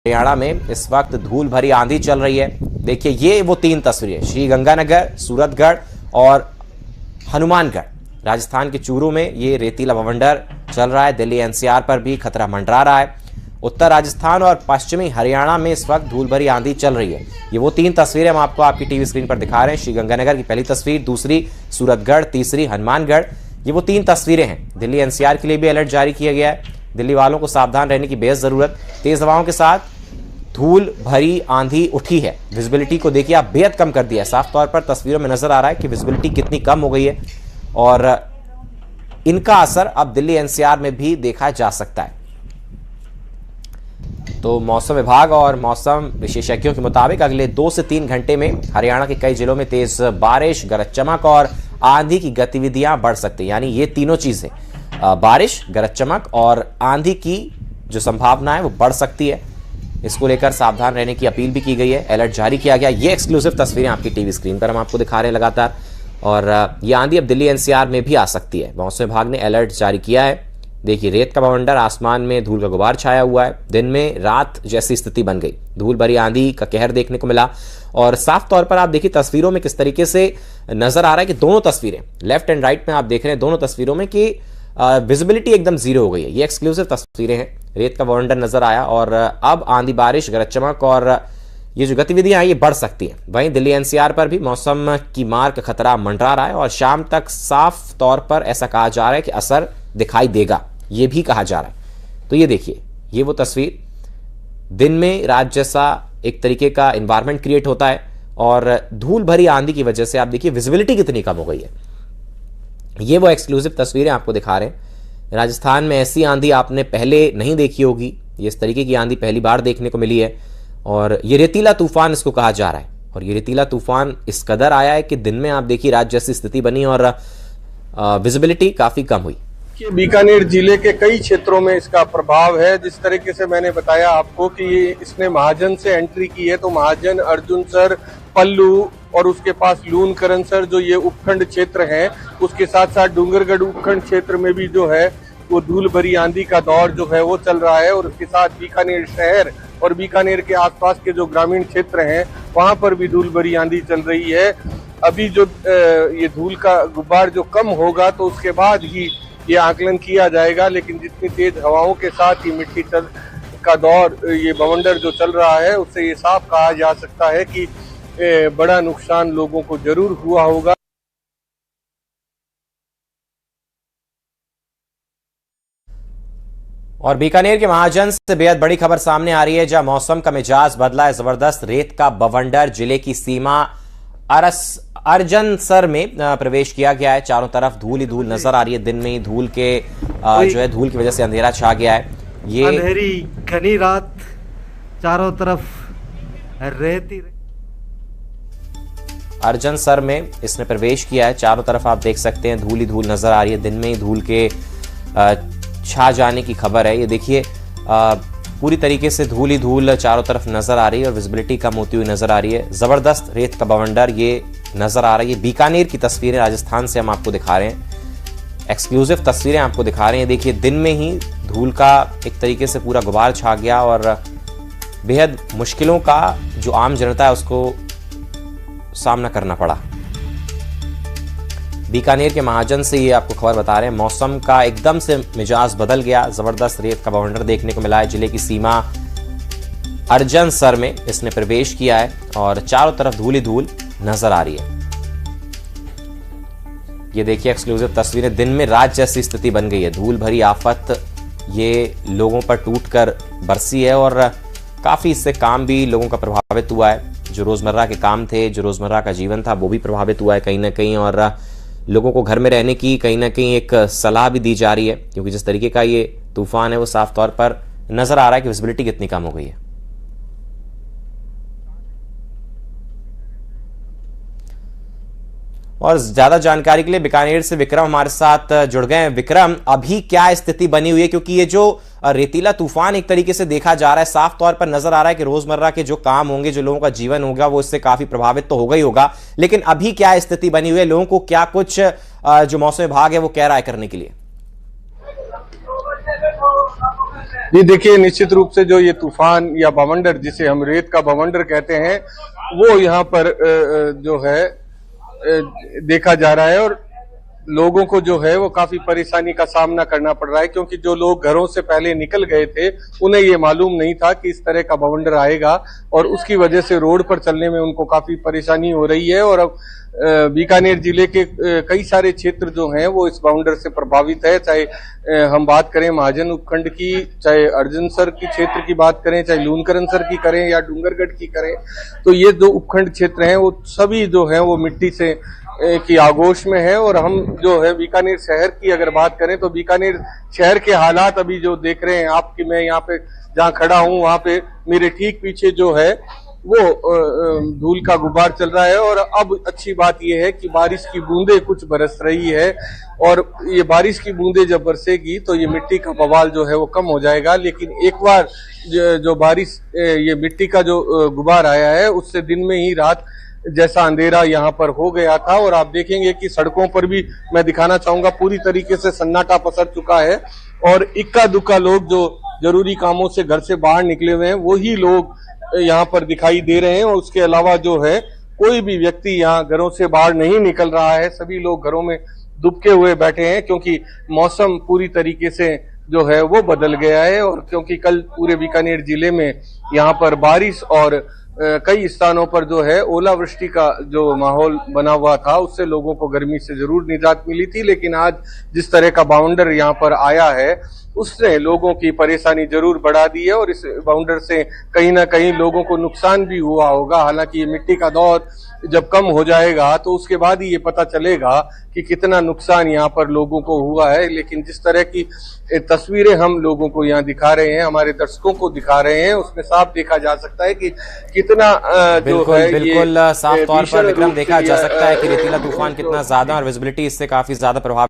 हरियाणा में इस वक्त धूल भरी आंधी चल रही है। देखिए ये वो तीन तस्वीरें, श्रीगंगानगर, सूरतगढ़ और हनुमानगढ़। राजस्थान के चूरू में ये रेतीला बवंडर चल रहा है। दिल्ली एनसीआर पर भी खतरा मंडरा रहा है। उत्तर राजस्थान और पश्चिमी हरियाणा में इस वक्त धूल भरी आंधी चल रही है। ये वो तीन तस्वीरें हम आपको आपकी टीवी स्क्रीन पर दिखा रहे हैं। श्रीगंगानगर की पहली तस्वीर, दूसरी सूरतगढ़, तीसरी हनुमानगढ़। ये वो तीन तस्वीरें हैं। दिल्ली एनसीआर के लिए भी अलर्ट जारी किया गया है। दिल्ली वालों को सावधान रहने की बेहद जरूरत। तेज हवाओं के साथ धूल भरी आंधी उठी है। विजिबिलिटी को देखिए आप, बेहद कम कर दिया है। साफ तौर पर तस्वीरों में नजर आ रहा है कि विजिबिलिटी कितनी कम हो गई है और इनका असर अब दिल्ली एनसीआर में भी देखा जा सकता है। तो मौसम विभाग और मौसम विशेषज्ञों के मुताबिक अगले 2 से 3 घंटे में हरियाणा के कई जिलों में तेज बारिश, गरज चमक और आंधी की गतिविधियां बढ़ सकती है। यानी ये तीनों चीजें, बारिश, गरज चमक और आंधी की जो संभावना है वो बढ़ सकती है। इसको लेकर सावधान रहने की अपील भी की गई है, अलर्ट जारी किया गया। ये एक्सक्लूसिव तस्वीरें आपकी टीवी स्क्रीन पर हम आपको दिखा रहे हैं लगातार। और ये आंधी अब दिल्ली एनसीआर में भी आ सकती है। मौसम विभाग ने अलर्ट जारी किया है। देखिए रेत का बवंडर, आसमान में धूल का गुबार छाया हुआ है। दिन में रात जैसी स्थिति बन गई। धूल भरी आंधी का कहर देखने को मिला और साफ तौर पर आप देखिए तस्वीरों में किस तरीके से नजर आ रहा है कि दोनों तस्वीरें, लेफ्ट एंड राइट में आप देख रहे हैं दोनों तस्वीरों में कि विजिबिलिटी एकदम जीरो हो गई है। ये एक्सक्लूसिव तस्वीरें हैं। रेत का बवंडर नजर आया और अब आंधी, बारिश, गरज चमक और ये जो गतिविधियां हैं ये बढ़ सकती हैं। वहीं दिल्ली एनसीआर पर भी मौसम की मार का खतरा मंडरा रहा है और शाम तक साफ तौर पर ऐसा कहा जा रहा है कि असर दिखाई देगा, ये भी कहा जा रहा है। तो ये देखिए, ये वो तस्वीर, दिन में रात जैसा एक तरीके का एनवायरनमेंट क्रिएट होता है और धूल भरी आंधी की वजह से आप देखिए विजिबिलिटी कितनी कम हो गई है। ये वो एक्सक्लूसिव तस्वीरें आपको दिखा रहे हैं। राजस्थान में ऐसी आंधी आपने पहले नहीं देखी होगी। ये इस तरीके की आंधी पहली बार देखने को मिली है और ये रेतीला तूफान इसको कहा जा रहा है। और ये रेतीला तूफान इस कदर आया है कि दिन में आप देखिए रात जैसी स्थिति बनी और विजिबिलिटी काफी कम हुई। बीकानेर जिले के कई क्षेत्रों में इसका प्रभाव है। जिस तरीके से मैंने बताया आपको कि इसने महाजन से एंट्री की है, तो महाजन, अर्जुनसर, पल्लू और उसके पास लूनकरणसर जो ये उपखंड क्षेत्र हैं, उसके साथ साथ डूंगरगढ़ उपखंड क्षेत्र में भी जो है वो धूल भरी आंधी का दौर जो है वो चल रहा है। और उसके साथ बीकानेर शहर और बीकानेर के आसपास के जो ग्रामीण क्षेत्र हैं वहां पर भी धूल भरी आंधी चल रही है। अभी जो ये धूल का गुब्बार जो कम होगा तो उसके बाद ही ये आकलन किया जाएगा, लेकिन जितनी तेज हवाओं के साथ ही मिट्टी का दौर, ये बवंडर जो चल रहा है, उससे ये साफ कहा जा सकता है कि बड़ा नुकसान लोगों को जरूर हुआ होगा। और बीकानेर के महाजन से बेहद बड़ी खबर सामने आ रही है, जहां मौसम का मिजाज बदला है जबरदस्त। रेत का बवंडर जिले की सीमा अर्जनसर में प्रवेश किया गया है। चारों तरफ धूल ही धूल नजर आ रही है। दिन में ही धूल के जो है धूल की वजह से अंधेरा छा गया है। ये अंधेरी घनी रात, चारों तरफ रेती। अर्जनसर में इसने प्रवेश किया है। चारों तरफ आप देख सकते हैं धूल ही धूल नजर आ रही है। दिन में ही धूल के छा जाने की खबर है। ये देखिए पूरी तरीके से धूल ही धूल चारों तरफ नजर आ रही है और विजिबिलिटी कम होती हुई नजर आ रही है। जबरदस्त रेत का बवंडर ये नजर आ रही है। बीकानेर की तस्वीरें राजस्थान से हम आपको दिखा रहे हैं। एक्सक्लूसिव तस्वीरें आपको दिखा रहे हैं। देखिए दिन में ही धूल का एक तरीके से पूरा गुबार छा गया और बेहद मुश्किलों का जो आम जनता है उसको सामना करना पड़ा। बीकानेर के महाजन से ये आपको खबर बता रहे हैं। मौसम का एकदम से मिजाज बदल गया। जबरदस्त रेत का बवंडर देखने को मिला है। जिले की सीमा अर्जनसर में इसने प्रवेश किया है और चारों तरफ धूल ही धूल नजर आ रही है। ये देखिए एक्सक्लूसिव तस्वीरें। दिन में रात जैसी स्थिति बन गई है। धूल भरी आफत ये लोगों पर टूटकर बरसी है और काफी इससे काम भी लोगों का प्रभावित हुआ है। जो रोजमर्रा के काम थे, जो रोजमर्रा का जीवन था, वो भी प्रभावित हुआ है कहीं ना कहीं। और लोगों को घर में रहने की कहीं ना कहीं एक सलाह भी दी जा रही है, क्योंकि जिस तरीके का ये तूफान है वो साफ तौर पर नजर आ रहा है कि विजिबिलिटी कितनी कम हो गई है। और ज्यादा जानकारी के लिए बीकानेर से विक्रम हमारे साथ जुड़ गए हैं। विक्रम, अभी क्या स्थिति बनी हुई है? क्योंकि ये जो रेतीला तूफान एक तरीके से देखा जा रहा है, साफ तौर पर नजर आ रहा है कि रोजमर्रा के जो काम होंगे, जो लोगों का जीवन होगा, वो इससे काफी प्रभावित तो होगा ही होगा। लेकिन अभी क्या स्थिति बनी हुई है? लोगों को क्या कुछ जो मौसम विभाग है वो कह रहा है करने के लिए? जी देखिए, निश्चित रूप से जो ये तूफान या बवंडर, जिसे हम रेत का बवंडर कहते हैं, वो यहाँ पर जो है देखा जा रहा है और लोगों को जो है वो काफी परेशानी का सामना करना पड़ रहा है, क्योंकि जो लोग घरों से पहले निकल गए थे उन्हें ये मालूम नहीं था कि इस तरह का बवंडर आएगा और उसकी वजह से रोड पर चलने में उनको काफी परेशानी हो रही है। और अब बीकानेर जिले के कई सारे क्षेत्र जो हैं वो इस बवंडर से प्रभावित है, चाहे हम बात करें महाजन उपखंड की, चाहे अर्जुनसर की क्षेत्र की बात करें, चाहे लूनकरणसर की करें या डूंगरगढ़ की करें, तो ये दो उपखंड क्षेत्र हैं वो सभी जो हैं वो मिट्टी से की आगोश में है। और हम जो है बीकानेर शहर की अगर बात करें तो बीकानेर शहर के हालात अभी जो देख रहे हैं आप, कि मैं यहाँ पे जहाँ खड़ा हूँ वहां पे मेरे ठीक पीछे जो है वो धूल का गुबार चल रहा है। और अब अच्छी बात यह है कि बारिश की बूंदें कुछ बरस रही है और ये बारिश की बूंदें जब बरसेगी तो ये मिट्टी का बवाल जो है वो कम हो जाएगा। लेकिन एक बार जो बारिश, ये मिट्टी का जो गुबार आया है उससे दिन में ही रात जैसा अंधेरा यहाँ पर हो गया था। और आप देखेंगे कि सड़कों पर भी मैं दिखाना चाहूंगा पूरी तरीके से सन्नाटा पसर चुका है और इक्का दुक्का लोग जो जरूरी कामों से घर से बाहर निकले हुए हैं वही लोग यहाँ पर दिखाई दे रहे हैं। और उसके अलावा जो है कोई भी व्यक्ति यहाँ घरों से बाहर नहीं निकल रहा है, सभी लोग घरों में दुबके हुए बैठे हैं, क्योंकि मौसम पूरी तरीके से जो है वो बदल गया है। और क्योंकि कल पूरे बीकानेर जिले में यहाँ पर बारिश और कई स्थानों पर जो है ओलावृष्टि का जो माहौल बना हुआ था उससे लोगों को गर्मी से जरूर निजात मिली थी। लेकिन आज जिस तरह का बाउंडर यहाँ पर आया है उसने लोगों की परेशानी जरूर बढ़ा दी है और इस बाउंडर से कहीं ना कहीं लोगों को नुकसान भी हुआ होगा। हालांकि ये मिट्टी का दौर जब कम हो जाएगा तो उसके बाद ही ये पता चलेगा कि कितना नुकसान यहाँ पर लोगों को हुआ है। लेकिन जिस तरह की तस्वीरें हम लोगों को यहाँ दिखा रहे हैं, हमारे दर्शकों को दिखा रहे हैं, उसमें साफ देखा जा सकता है कि कितना जो है बिल्कुल साफ तौर पर विक्रम देखा जा सकता है कि रेतीला तूफान कितना ज्यादा और विजिबिलिटी इससे काफी ज्यादा प्रभावित